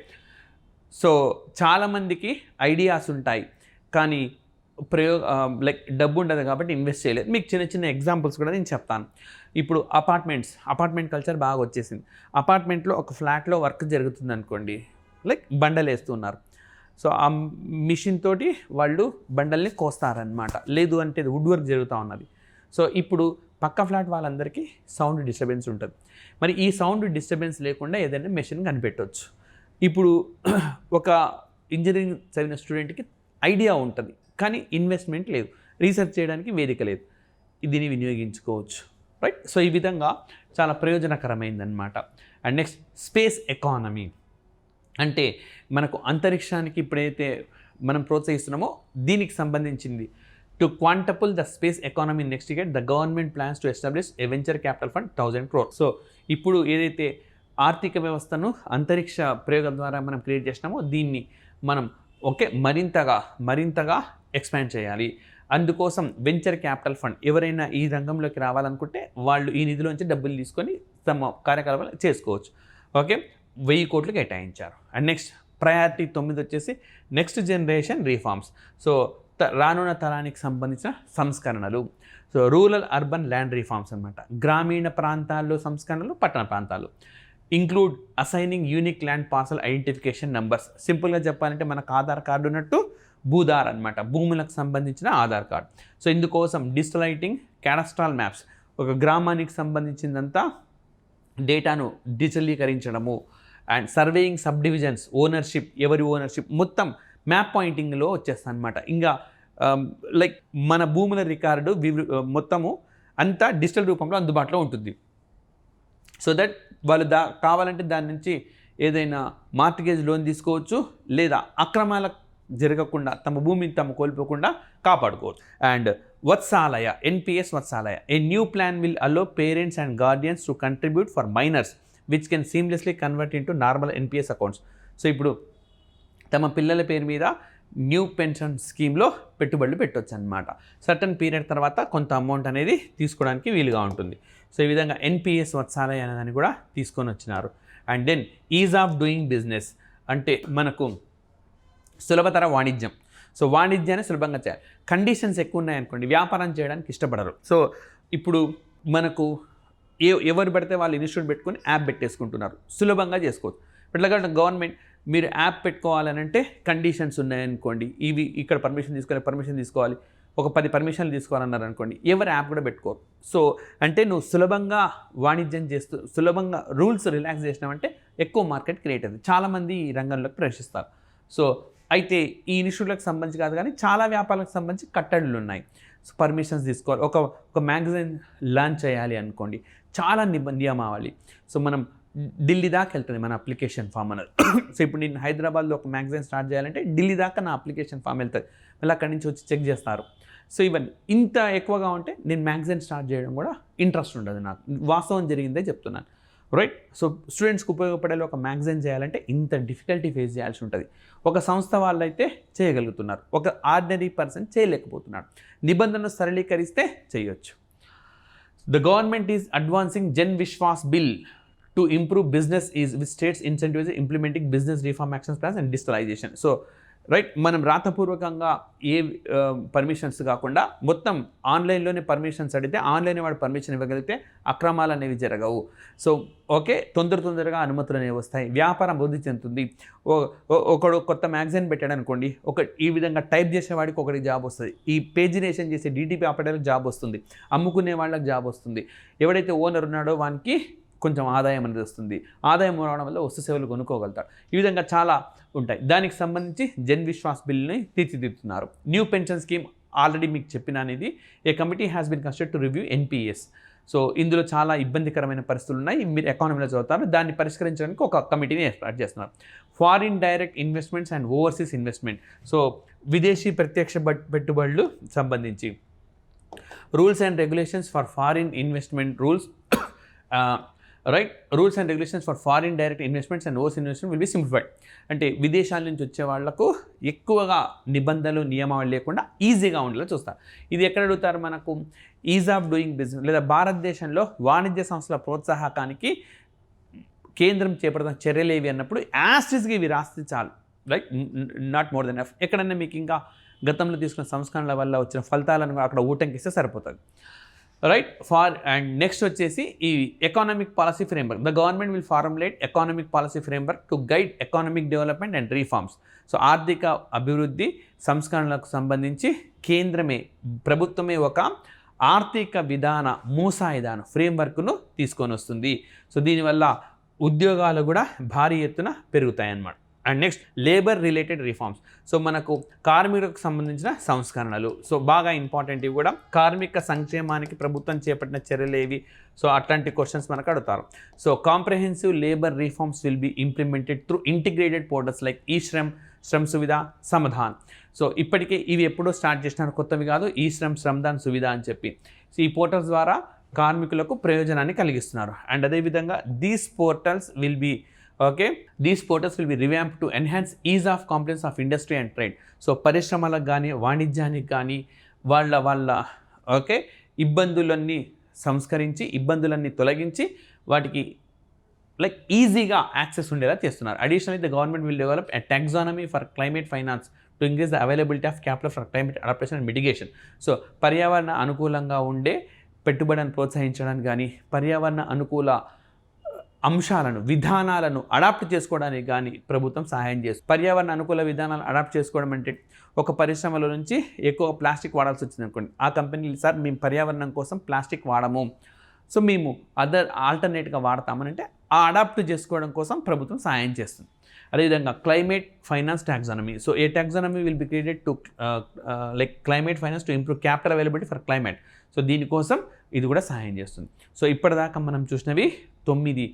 సో చాలామందికి ఐడియాస్ ఉంటాయి, కానీ లైక్ డబ్బు ఉండదు కాబట్టి ఇన్వెస్ట్ చేయలేదు. మీకు చిన్న చిన్న ఎగ్జాంపుల్స్ కూడా నేను చెప్తాను. ఇప్పుడు అపార్ట్మెంట్ కల్చర్ బాగా వచ్చేసింది. అపార్ట్మెంట్లో ఒక ఫ్లాట్లో వర్క్ జరుగుతుంది అనుకోండి, లైక్ బండలు వేస్తున్నారు. సో ఆ మిషన్ తోటి వాళ్ళు బండల్ని కోస్తారనమాట. లేదు అంటే వుడ్ వర్క్ జరుగుతూ ఉన్నది. సో ఇప్పుడు పక్క ఫ్లాట్ వాళ్ళందరికీ సౌండ్ డిస్టర్బెన్స్ ఉంటుంది. మరి ఈ సౌండ్ డిస్టర్బెన్స్ లేకుండా ఏదైనా మెషిన్ కనిపెట్టవచ్చు. ఇప్పుడు ఒక ఇంజనీరింగ్ చదివిన స్టూడెంట్కి ఐడియా ఉంటుంది, కానీ ఇన్వెస్ట్మెంట్ లేదు, రీసెర్చ్ చేయడానికి వేదిక లేదు. దీన్ని వినియోగించుకోవచ్చు, రైట్? సో ఈ విధంగా చాలా ప్రయోజనకరమైందనమాట. అండ్ నెక్స్ట్ స్పేస్ ఎకానమీ అంటే మనకు అంతరిక్షానికి ఇప్పుడైతే మనం ప్రోత్సహిస్తున్నామో దీనికి సంబంధించింది. To quintuple the space economy next year the government plans to establish a venture capital fund 1000 crores. So ఇప్పుడు ఏదైతే ఆర్థిక వ్యవస్థను అంతరిక్ష ప్రయోగం ద్వారా మనం క్రియేట్ చేసినామో దీన్ని మనం మరింతగా ఎక్స్పాండ్ చేయాలి. అందుకోసం వెంచర్ క్యాపిటల్ ఫండ్ ఎవరైనా ఈ రంగంలోకి రావాలనుకుంటే వాళ్ళు ఈ నిధిలోంచి డబ్బులు తీసుకొని తమ కార్యకలాపాలు చేసుకోవచ్చు. ఓకే, 1000 కోట్లు కేటాయించారు. అండ్ నెక్స్ట్ ప్రయారిటీ 9 వచ్చేసి నెక్స్ట్ జనరేషన్ రీఫార్మ్స్. సో రానున్న తరానికి సంబంధించిన సంస్కరణలు. So rural urban land reforms అనమాట. గ్రామీణ ప్రాంతాల్లో సంస్కరణలు, పట్టణ ప్రాంతాలు. Include assigning unique land parcel identification numbers. సింపుల్గా చెప్పాలంటే మనకు ఆధార్ కార్డు ఉన్నట్టు భూధార్ అనమాట, భూములకు సంబంధించిన ఆధార్ కార్డు. సో ఇందుకోసం డిజిటలైటింగ్ క్యాడస్ట్రల్ మ్యాప్స్, ఒక గ్రామానికి సంబంధించిందంతా డేటాను డిజిటలీకరించడము. And surveying sub divisions, ownership, ఎవరి ఓనర్షిప్ మొత్తం మ్యాప్ పాయింటింగ్లో వచ్చేస్తాను అనమాట. ఇంకా లైక్ మన భూముల రికార్డు మొత్తము అంతా డిజిటల్ రూపంలో అందుబాటులో ఉంటుంది. సో దట్ వాళ్ళు కావాలంటే దాని నుంచి ఏదైనా మార్టిగేజ్ లోన్ తీసుకోవచ్చు, లేదా అక్రమాలకు జరగకుండా తమ భూమిని తాము కోల్పోకుండా కాపాడుకోవచ్చు. And Vatsalya, NPS Vatsalya, a new plan will allow parents and guardians to contribute for minors which can seamlessly convert into normal NPS accounts. So ఇప్పుడు తమ పిల్లల పేరు మీద న్యూ పెన్షన్ స్కీమ్లో పెట్టుబడులు పెట్టవచ్చు అనమాట. సర్టన్ పీరియడ్ తర్వాత కొంత అమౌంట్ అనేది తీసుకోవడానికి వీలుగా ఉంటుంది. సో ఈ విధంగా ఎన్పిఎస్ వత్సాలయ అనేదాన్ని కూడా తీసుకొని వచ్చినారు. And then ease of doing business అంటే మనకు సులభతర వాణిజ్యం. సో వాణిజ్యాన్ని సులభంగా చేయాలి. కండిషన్స్ ఎక్కువ ఉన్నాయనుకోండి, వ్యాపారం చేయడానికి ఇష్టపడరు. సో ఇప్పుడు మనకు ఎవరు పడితే వాళ్ళు ఇన్స్టిట్యూట్ పెట్టుకొని యాప్ పెట్టేసుకుంటున్నారు, సులభంగా చేసుకోవచ్చు. ఇట్లాగంటే గవర్నమెంట్ మీరు యాప్ పెట్టుకోవాలనంటే కండిషన్స్ ఉన్నాయనుకోండి, ఇవి ఇక్కడ పర్మిషన్ తీసుకోవాలి, ఒక 10 పర్మిషన్లు తీసుకోవాలన్నారు అనుకోండి, ఎవరు యాప్ కూడా పెట్టుకోరు. సో అంటే నువ్వు సులభంగా వాణిజ్యం చేస్తూ సులభంగా రూల్స్ రిలాక్స్ చేసినామంటే ఎక్కువ మార్కెట్ క్రియేట్ అవుతుంది, చాలామంది ఈ రంగంలోకి ప్రవేశిస్తారు. సో అయితే ఈ ఇన్స్టిట్యూట్లకు సంబంధించి కాదు కానీ చాలా వ్యాపారాలకు సంబంధించి కట్టడులు ఉన్నాయి. సో పర్మిషన్స్ తీసుకోవాలి. ఒక మ్యాగజైన్ లాంచ్ చేయాలి అనుకోండి, చాలా నియమావళి. సో మనం ఢిల్లీ దాకా వెళ్తుంది మన అప్లికేషన్ ఫామ్ అనేది. సో ఇప్పుడు నేను హైదరాబాద్లో ఒక మ్యాగజైన్ స్టార్ట్ చేయాలంటే ఢిల్లీ దాకా నా అప్లికేషన్ ఫామ్ వెళ్తుంది, మళ్ళీ అక్కడి నుంచి వచ్చి చెక్ చేస్తారు. సో ఇవన్నీ ఇంత ఎక్కువగా ఉంటే నేను మ్యాగజైన్ స్టార్ట్ చేయడం కూడా ఇంట్రెస్ట్ ఉండదు నాకు, వాస్తవం జరిగిందే చెప్తున్నాను, రైట్? సో స్టూడెంట్స్కి ఉపయోగపడేలా ఒక మ్యాగజైన్ చేయాలంటే ఇంత డిఫికల్టీ ఫేస్ చేయాల్సి ఉంటుంది. ఒక సంస్థ వాళ్ళైతే చేయగలుగుతున్నారు, ఒక ఆర్డినరీ పర్సన్ చేయలేకపోతున్నాడు. నిబంధనలు సరళీకరిస్తే చేయొచ్చు. The government is advancing Jan Vishwas bill to improve business is with states incentives implementing business reform action plans and digitalization. So right, మనం రాతపూర్వకంగా ఏ పర్మిషన్స్ కాకుండా మొత్తం ఆన్లైన్లోనే పర్మిషన్స్ అడిగితే ఆన్లైన్ వాడు పర్మిషన్ ఇవ్వగలిగితే అక్రమాలు అనేవి జరగవు. సో ఓకే, తొందరగా అనుమతులు అనేవి వస్తాయి, వ్యాపారం అభివృద్ధి చెందుతుంది. ఒకడు కొత్త మ్యాగజైన్ పెట్టాడు అనుకోండి, ఈ విధంగా టైప్ చేసేవాడికి ఒకటి జాబ్ వస్తుంది, ఈ పేజినేషన్ చేసే డిటిపి ఆపరేటర్కి జాబ్ వస్తుంది, అమ్ముకునే వాళ్ళకి జాబ్ వస్తుంది, ఎవడైతే ఓనర్ ఉన్నాడో వానికి కొంచెం ఆదాయం అనేది వస్తుంది, ఆదాయం రావడం వల్ల వస్తు సేవలు కొనుక్కోగలుగుతాడు. ఈ విధంగా చాలా ఉంటాయి. దానికి సంబంధించి జన్ విశ్వాస్ బిల్ని తీర్చిదిద్దుతున్నారు. న్యూ పెన్షన్ స్కీమ్ ఆల్రెడీ మీకు చెప్పిన అనేది a committee has been constitute to review NPS. So ఇందులో చాలా ఇబ్బందికరమైన పరిస్థితులు ఉన్నాయి, మీరు ఎకానమీలో చదువుతారు, దాన్ని పరిష్కరించడానికి ఒక కమిటీని ఏర్పాటు చేస్తున్నారు. Foreign direct investments and overseas investment, so విదేశీ ప్రత్యక్ష పెట్టుబడులు సంబంధించి rules and regulations for foreign investment rules and regulations for foreign direct investments and overseas investment will be simplified. అంటే విదేశాల నుంచి వచ్చే వాళ్లకు ఎక్కువగా నిబంధనలు నియమావళి లేకుండా ఈజీగా ఉండేలా చూస్తారు. ఇది ఎక్కడ అడుగుతారు మనకు, ఈజ్ ఆఫ్ డూయింగ్ బిజినెస్ లేదా భారతదేశంలో వాణిజ్య సంస్థల ప్రోత్సాహకానికి కేంద్రం చేపడుతున్న చర్యలు ఏవి అన్నప్పుడు యాస్టిస్గా ఇవి రాస్తే చాలు, right, not more than F. ఎక్కడన్నా మీకు ఇంకా గతంలో తీసుకున్న సంస్కరణల వల్ల వచ్చిన ఫలితాలను అక్కడ ఊటంకిస్తే సరిపోతుంది. రైట్ అండ్ నెక్స్ట్ వచ్చేసి ఈ economic policy framework. The government will formulate economic policy framework to guide economic development and reforms. So ఆర్థిక అభివృద్ధి సంస్కరణలకు సంబంధించి ప్రభుత్వమే ఒక ఆర్థిక విధాన మూసాయిదాను ఫ్రేమ్వర్క్ను తీసుకొని వస్తుంది. సో దీనివల్ల ఉద్యోగాలు కూడా భారీ ఎత్తున పెరుగుతాయన్నమాట. And next labour related reforms. So మనకు కార్మికులకు సంబంధించిన సంస్కరణలు. సో బాగా ఇంపార్టెంట్ ఇవి కూడా. కార్మిక సంక్షేమానికి ప్రభుత్వం చేపట్టిన చర్యలు ఏవి? సో అట్లాంటి క్వశ్చన్స్ మనకు అడుగుతారు. So comprehensive labour reforms will be implemented through integrated portals like ఈ శ్రమ్ సువిధ, సమాధాన్. సో ఇప్పటికే ఇవి ఎప్పుడో స్టార్ట్ చేసినారు, కొత్తవి కాదు. ఈ శ్రమ్దాన్ సువిధ అని చెప్పి. సో ఈ పోర్టల్స్ ద్వారా కార్మికులకు ప్రయోజనాన్ని కలిగిస్తున్నారు. అండ్ అదేవిధంగా these portals will be రివ్యాంప్డ్ to enhance is of compliance of industry and trade. So పరిశ్రమలకు కానీ వాణిజ్యానికి కానీ వాళ్ళ ఇబ్బందులన్నీ సంస్కరించి, ఇబ్బందులన్నీ తొలగించి వాటికి ఈజీగా యాక్సెస్ ఉండేలా చేస్తున్నారు. Additionally the government will develop a taxonomy for climate finance to increase the availability of capital for climate adaptation and mitigation. So పర్యావరణ అనుకూలంగా ఉండే పెట్టుబడిని ప్రోత్సహించడానికి కానీ, పర్యావరణ అనుకూల అంశాలను, విధానాలను అడాప్ట్ చేసుకోవడానికి కానీ ప్రభుత్వం సహాయం చేస్తుంది. పర్యావరణ అనుకూల విధానాలు అడాప్ట్ చేసుకోవడం అంటే ఒక పరిశ్రమలో నుంచి ఎక్కువ ప్లాస్టిక్ వాడాల్సి వచ్చింది అనుకోండి, ఆ కంపెనీలు సార్ మేము పర్యావరణం కోసం ప్లాస్టిక్ వాడము, సో మేము ఆల్టర్నేట్గా వాడతామని అంటే ఆ అడాప్ట్ చేసుకోవడం కోసం ప్రభుత్వం సహాయం చేస్తుంది. అదేవిధంగా climate finance taxonomy. So A taxonomy will be created to climate finance to improve capital availability for climate. So దీనికోసం ఇది కూడా సహాయం చేస్తుంది. సో ఇప్పటిదాకా మనం చూసినవి 9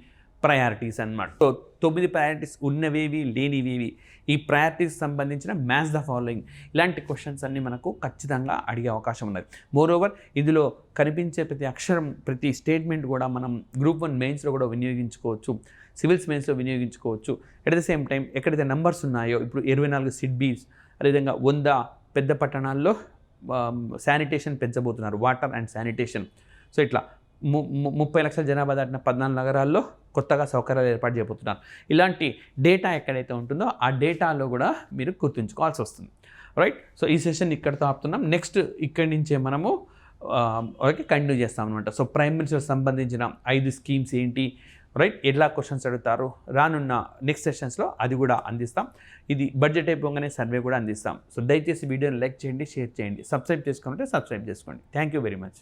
ప్రయారిటీస్ అన్నమాట. సో 9 ప్రయారిటీస్ ఉన్నవేవి, లేనివేవి, ఈ ప్రయారిటీస్ సంబంధించిన మ్యాచ్ ద ఫాలోయింగ్, ఇలాంటి క్వశ్చన్స్ అన్నీ మనకు ఖచ్చితంగా అడిగే అవకాశం ఉన్నది. మోరోవర్ ఇందులో కనిపించే ప్రతి అక్షరం, ప్రతి స్టేట్మెంట్ కూడా మనం గ్రూప్ 1 మెయిన్స్లో కూడా వినియోగించుకోవచ్చు, సివిల్స్ మెయిన్స్లో వినియోగించుకోవచ్చు. ఎట్ ద సేమ్ టైం ఎక్కడైతే నెంబర్స్ ఉన్నాయో, ఇప్పుడు 24 సిడ్బీస్, అదేవిధంగా 100 పెద్ద పట్టణాల్లో శానిటేషన్ పెంచబోతున్నారు, వాటర్ అండ్ శానిటేషన్. సో ఇట్లా 30 లక్షల జనాభా దాటిన 14 నగరాల్లో కొత్తగా సౌకర్యాలు ఏర్పాటు చేయబోతున్నారు. ఇలాంటి డేటా ఎక్కడైతే ఉంటుందో ఆ డేటాలో కూడా మీరు గుర్తుంచుకోవాల్సి వస్తుంది. రైట్. సో ఈ సెషన్ ఇక్కడితో ఆపుతున్నాం. నెక్స్ట్ ఇక్కడి నుంచే మనము కంటిన్యూ చేస్తాం అనమాట. సో ప్రైమ్ మినిస్టర్ సంబంధించిన 5 స్కీమ్స్ ఏంటి, రైట్, ఎట్లా క్వశ్చన్స్ అడుగుతారు, రానున్న నెక్స్ట్ సెషన్స్లో అది కూడా అందిస్తాం. ఇది బడ్జెట్ అయిపోగానే సర్వే కూడా అందిస్తాం. సో దయచేసి వీడియోని లైక్ చేయండి, షేర్ చేయండి, సబ్స్క్రైబ్ చేసుకుంటే సబ్స్క్రైబ్ చేసుకోండి. Thank you very much.